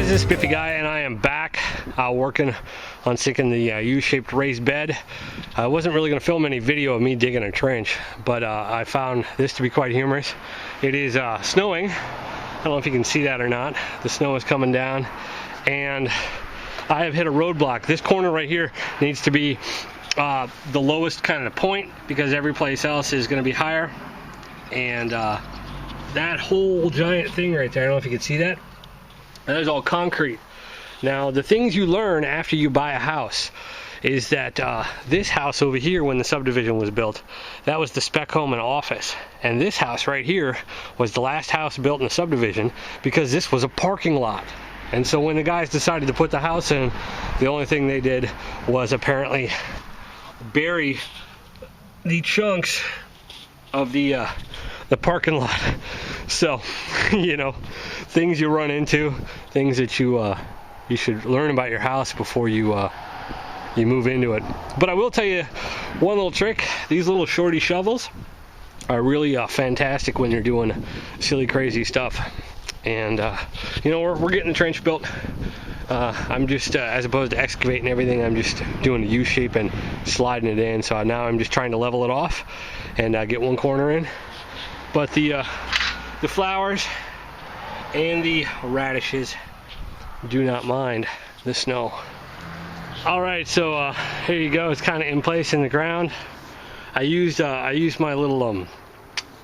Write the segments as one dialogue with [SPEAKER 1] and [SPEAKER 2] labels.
[SPEAKER 1] This is Spiffy Guy, and I am back working on sinking the U-shaped raised bed. I wasn't really going to film any video of me digging a trench, but I found this to be quite humorous. It is snowing. I don't know if you can see that or not. The snow is coming down, and I have hit a roadblock. This corner right here needs to be the lowest kind of point, because every place else is going to be higher. And that whole giant thing right there, I don't know if you can see that. That is all concrete. Now, the things you learn after you buy a house is that this house over here, when the subdivision was built, that was the spec home and office. And this house right here was the last house built in the subdivision, because this was a parking lot. And so when the guys decided to put the house in, the only thing they did was apparently bury the chunks of the parking lot. So, you know, things you run into, things that you should learn about your house before you move into it. But I will tell you one little trick. These little shorty shovels are really fantastic when you're doing silly, crazy stuff. And you know, we're getting the trench built. I'm just as opposed to excavating everything, I'm just doing a U-shape and sliding it in. So now I'm just trying to level it off and get one corner in. But the flowers and the radishes do not mind the snow. Alright, so here you go. It's kind of in place in the ground. I used my little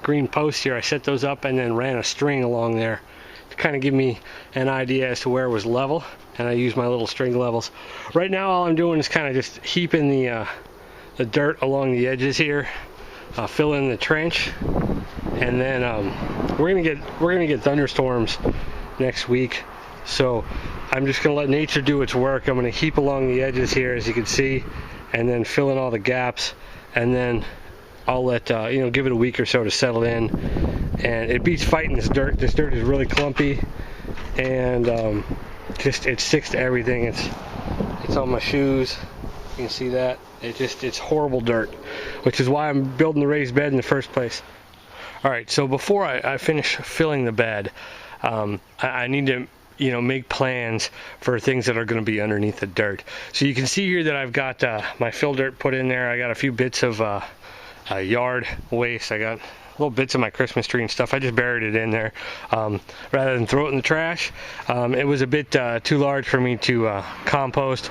[SPEAKER 1] green posts here. I set those up and then ran a string along there to kind of give me an idea as to where it was level. And I used my little string levels. Right now all I'm doing is kind of just heaping the dirt along the edges here, fill in the trench. And then we're gonna get thunderstorms next week, so I'm just gonna let nature do its work. I'm gonna heap along the edges here, as you can see, and then fill in all the gaps, and then I'll let you know, give it a week or so to settle in. And it beats fighting this dirt. This dirt is really clumpy, and just it sticks to everything. It's on my shoes. You can see that. It's horrible dirt, which is why I'm building the raised bed in the first place. Alright, so before I finish filling the bed, I need to, you know, make plans for things that are going to be underneath the dirt. So you can see here that I've got my fill dirt put in there. I got a few bits of yard waste. I got little bits of my Christmas tree and stuff. I just buried it in there rather than throw it in the trash. It was a bit too large for me to compost.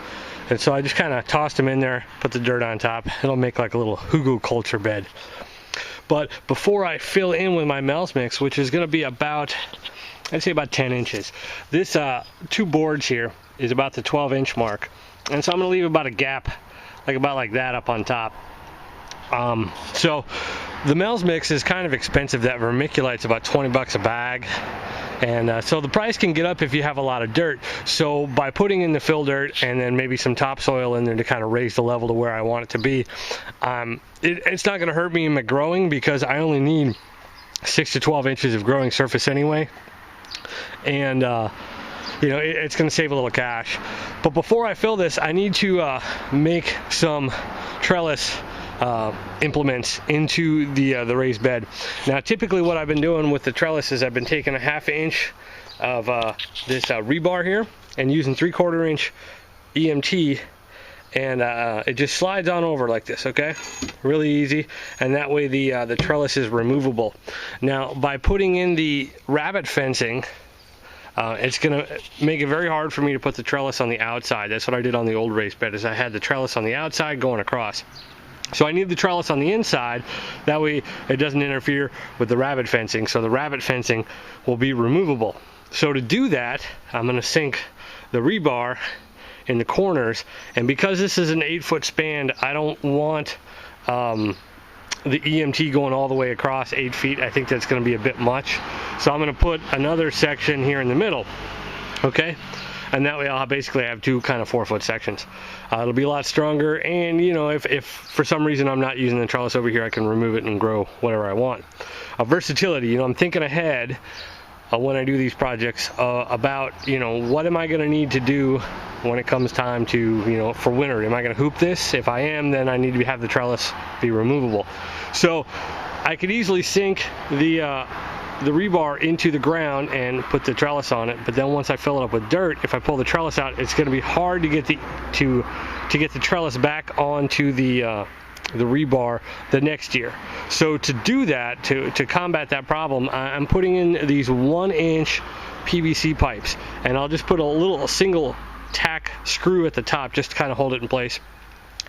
[SPEAKER 1] And so I just kind of tossed them in there, put the dirt on top. It'll make like a little hugu culture bed. But before I fill in with my Mel's mix, which is going to be about, I'd say about 10 inches, this 2 boards here is about the 12-inch mark. And so I'm going to leave about a gap, about like that up on top. So the Mel's mix is kind of expensive. That vermiculite's about 20 bucks a bag. And so the price can get up if you have a lot of dirt. So by putting in the fill dirt and then maybe some topsoil in there to kind of raise the level to where I want it to be, it's not going to hurt me in my growing, because I only need 6 to 12 inches of growing surface anyway. And you know, it's going to save a little cash. But before I fill this, I need to make some trellis implements into the raised bed. Now typically what I've been doing with the trellis is I've been taking a 1/2 inch of this rebar here and using 3/4 inch EMT, and it just slides on over like this, okay? Really easy, and that way the trellis is removable. Now by putting in the rabbit fencing, it's gonna make it very hard for me to put the trellis on the outside. That's what I did on the old raised bed, is I had the trellis on the outside going across. So I need the trellis on the inside, that way it doesn't interfere with the rabbit fencing, so the rabbit fencing will be removable. So to do that, I'm going to sink the rebar in the corners, and because this is an 8-foot span, I don't want the EMT going all the way across 8 feet. I think that's going to be a bit much. So I'm going to put another section here in the middle, okay? And that way I'll basically have 2 kind of 4-foot sections. It'll be a lot stronger, and you know, if for some reason I'm not using the trellis over here, I can remove it and grow whatever I want. Versatility, you know, I'm thinking ahead when I do these projects about, you know, what am I going to need to do when it comes time to, you know, for winter. Am I going to hoop this? If I am, then I need to have the trellis be removable. So I could easily sink the rebar into the ground and put the trellis on it, but then once I fill it up with dirt, if I pull the trellis out, it's going to be hard to get the trellis back onto the rebar the next year. So to do that, to combat that problem, I'm putting in these 1-inch PVC pipes, and I'll just put a single tack screw at the top just to kind of hold it in place.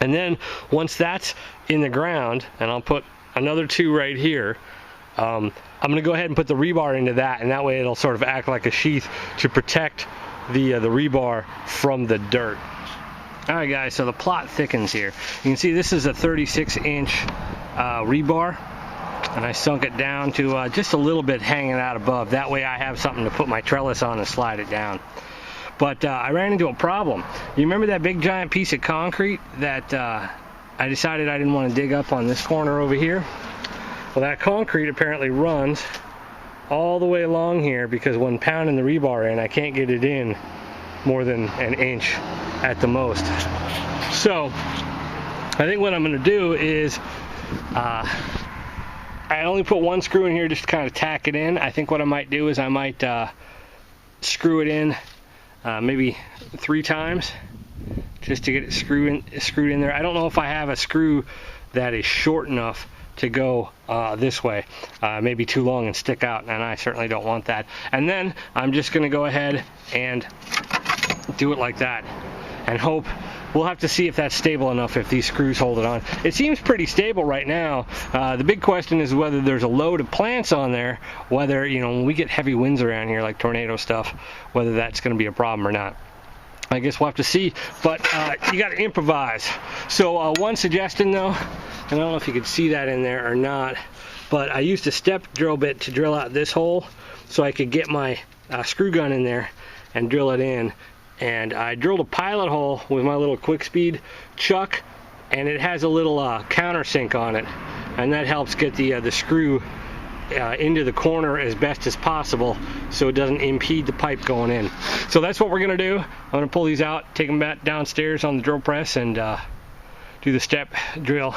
[SPEAKER 1] And then once that's in the ground, and I'll put another 2 right here, I'm going to go ahead and put the rebar into that, and that way it'll sort of act like a sheath to protect the rebar from the dirt. Alright guys, so the plot thickens here. You can see this is a 36-inch rebar, and I sunk it down to just a little bit hanging out above. That way I have something to put my trellis on and slide it down. But I ran into a problem. You remember that big giant piece of concrete that I decided I didn't want to dig up on this corner over here? Well, that concrete apparently runs all the way along here, because when pounding the rebar in, I can't get it in more than an inch at the most. So I think what I'm going to do is I only put 1 screw in here just to kind of tack it in. I think what I might do is I might screw it in maybe 3 times just to get it screwed in there. I don't know if I have a screw that is short enough to go this way. Maybe too long and stick out, and I certainly don't want that. And then I'm just going to go ahead and do it like that and hope. We'll have to see if that's stable enough, if these screws hold it on. It seems pretty stable right now. The big question is whether there's a load of plants on there, whether, you know, when we get heavy winds around here like tornado stuff, whether that's going to be a problem or not. I guess we'll have to see, but you got to improvise. So one suggestion though, and I don't know if you could see that in there or not, but I used a step drill bit to drill out this hole so I could get my screw gun in there and drill it in. And I drilled a pilot hole with my little quick speed chuck, and it has a little countersink on it, and that helps get the screw into the corner as best as possible so it doesn't impede the pipe going in. So that's what we're gonna do. I'm gonna pull these out, take them back downstairs on the drill press, and do the step drill,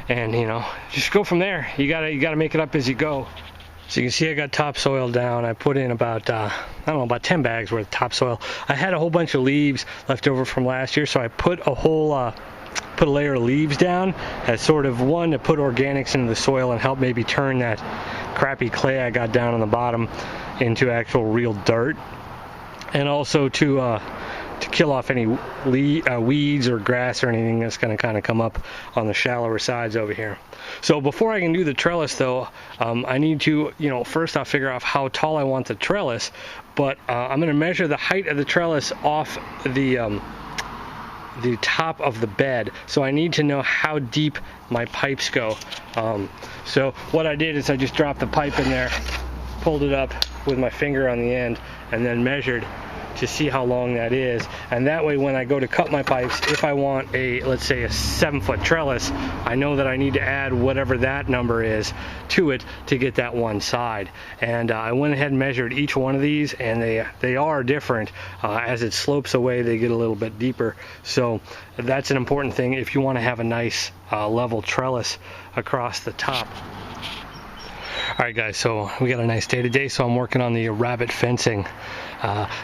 [SPEAKER 1] and you know, just go from there. You gotta make it up as you go. So you can see I got topsoil down. I put in about, I don't know, about 10 bags worth of topsoil. I had a whole bunch of leaves left over from last year, so I put a layer of leaves down as sort of one to put organics into the soil and help maybe turn that crappy clay I got down on the bottom into actual real dirt, and also to kill off any weeds or grass or anything that's going to kind of come up on the shallower sides over here. So before I can do the trellis though, I need to, you know, first I'll figure out how tall I want the trellis, but I'm going to measure the height of the trellis off the top of the bed. So I need to know how deep my pipes go. So what I did is I just dropped the pipe in there, pulled it up with my finger on the end, and then measured to see how long that is. And that way when I go to cut my pipes, if I want let's say a 7-foot trellis, I know that I need to add whatever that number is to it to get that one side. And I went ahead and measured each one of these, and they are different. As it slopes away, they get a little bit deeper. So that's an important thing if you want to have a nice level trellis across the top. Alright guys, so we got a nice day today, so I'm working on the rabbit fencing.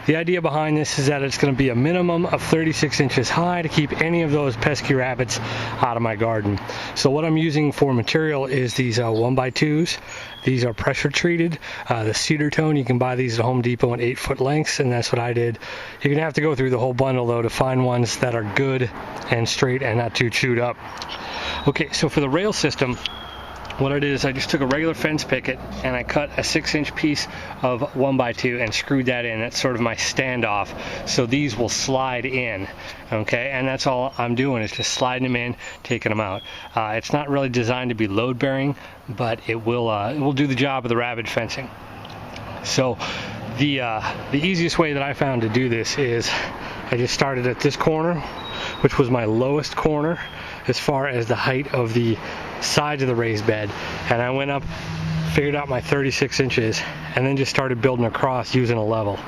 [SPEAKER 1] The idea behind this is that it's going to be a minimum of 36 inches high to keep any of those pesky rabbits out of my garden. So what I'm using for material is these 1x2s. These are pressure treated. The cedar tone, you can buy these at Home Depot in 8-foot lengths, and that's what I did. You're going to have to go through the whole bundle though to find ones that are good and straight and not too chewed up. Okay, so for the rail system, what I did is I just took a regular fence picket and I cut a 6-inch piece of 1x2 and screwed that in. That's sort of my standoff, so these will slide in, okay? And that's all I'm doing, is just sliding them in, taking them out. It's not really designed to be load bearing, but it will do the job of the rabbit fencing. So the easiest way that I found to do this is I just started at this corner, which was my lowest corner as far as the height of the sides of the raised bed, and I went up, figured out my 36 inches, and then just started building across using a level.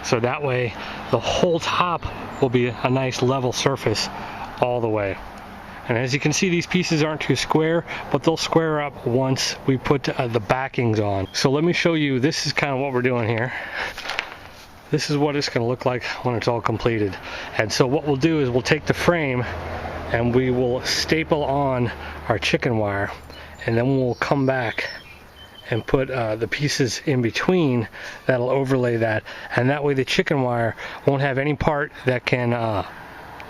[SPEAKER 1] So that way the whole top will be a nice level surface all the way. And as you can see, these pieces aren't too square, but they'll square up once we put the backings on. So let me show you, this is kind of what we're doing here. This is what it's going to look like when it's all completed. And so what we'll do is we'll take the frame and we will staple on our chicken wire, and then we'll come back and put the pieces in between that'll overlay that, and that way the chicken wire won't have any part that can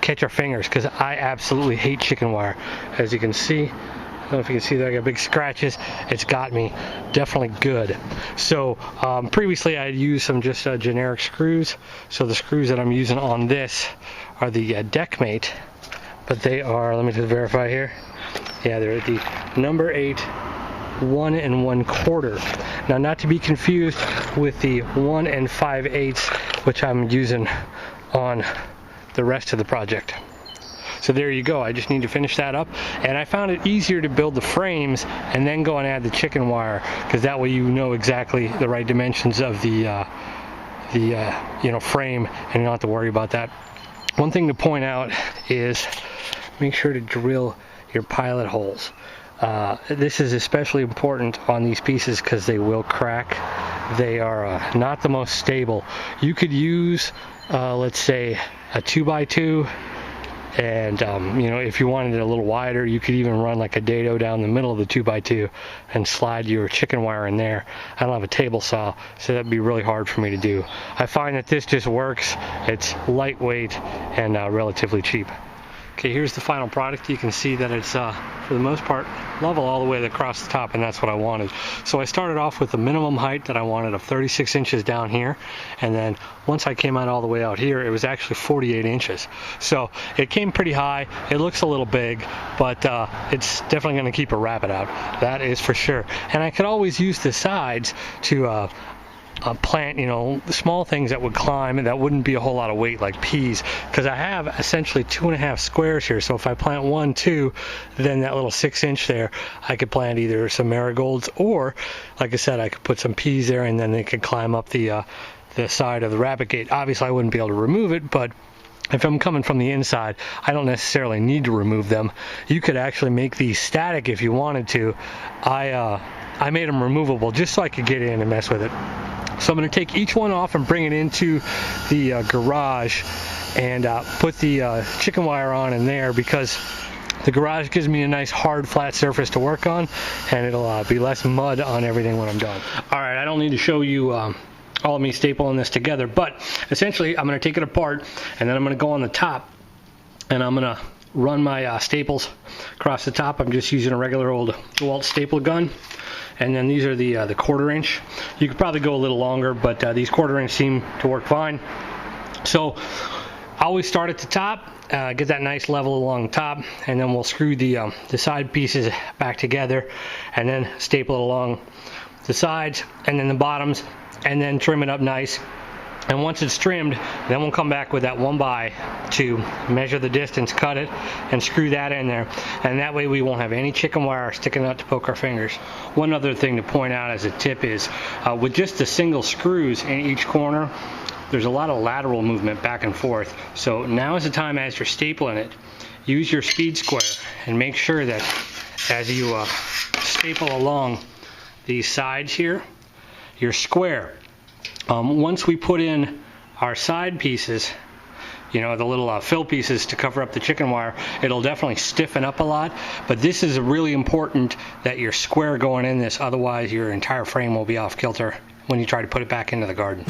[SPEAKER 1] catch our fingers, because I absolutely hate chicken wire. As you can see, I don't know if you can see that I got big scratches. It's got me definitely good. So previously I had used some just generic screws. So the screws that I'm using on this are the Deckmate, but they are, let me just verify here. Yeah, they're the number 8 1 1/4. Now, not to be confused with the 1 5/8, which I'm using on the rest of the project. So there you go. I just need to finish that up, and I found it easier to build the frames and then go and add the chicken wire, because that way you know exactly the right dimensions of the frame, and you don't have to worry about that. One thing to point out is make sure to drill your pilot holes. This is especially important on these pieces because they will crack. They are not the most stable. You could use, let's say, a 2x2, and if you wanted it a little wider, you could even run like a dado down the middle of the 2x2 and slide your chicken wire in there. I don't have a table saw, so that'd be really hard for me to do. I find that this just works. It's lightweight and relatively cheap. Okay, here's the final product. You can see that it's, for the most part, level all the way across the top, and that's what I wanted. So I started off with the minimum height that I wanted of 36 inches down here, and then once I came out all the way out here, it was actually 48 inches. So it came pretty high. It looks a little big, but it's definitely going to keep a rabbit out. That is for sure. And I could always use the sides to plant, small things that would climb and that wouldn't be a whole lot of weight, like peas, because I have essentially 2.5 squares here. So if I plant 1, 2, then that little 6-inch there, I could plant either some marigolds, or like I said, I could put some peas there, and then they could climb up the side of the rabbit gate. Obviously I wouldn't be able to remove it, but if I'm coming from the inside, I don't necessarily need to remove them. You could actually make these static if you wanted to. I made them removable just so I could get in and mess with it. So I'm going to take each one off and bring it into the garage and put the chicken wire on in there, because the garage gives me a nice hard flat surface to work on, and it'll be less mud on everything when I'm done. Alright, I don't need to show you all of me stapling this together, but essentially I'm going to take it apart, and then I'm going to go on the top and I'm going to run my staples across the top. I'm just using a regular old DeWalt staple gun. And then these are the 1/4 inch. You could probably go a little longer, but these 1/4 inch seem to work fine. So I always start at the top, get that nice level along the top, and then we'll screw the side pieces back together, and then staple it along the sides and then the bottoms, and then trim it up nice. And once it's trimmed, then we'll come back with that 1x to measure the distance, cut it, and screw that in there. And that way we won't have any chicken wire sticking out to poke our fingers. One other thing to point out as a tip is, with just the single screws in each corner, there's a lot of lateral movement back and forth. So now is the time, as you're stapling it, use your speed square and make sure that as you staple along these sides here, your square. Once we put in our side pieces, the little fill pieces to cover up the chicken wire, it'll definitely stiffen up a lot. But this is really important that you're square going in this, otherwise your entire frame will be off kilter when you try to put it back into the garden.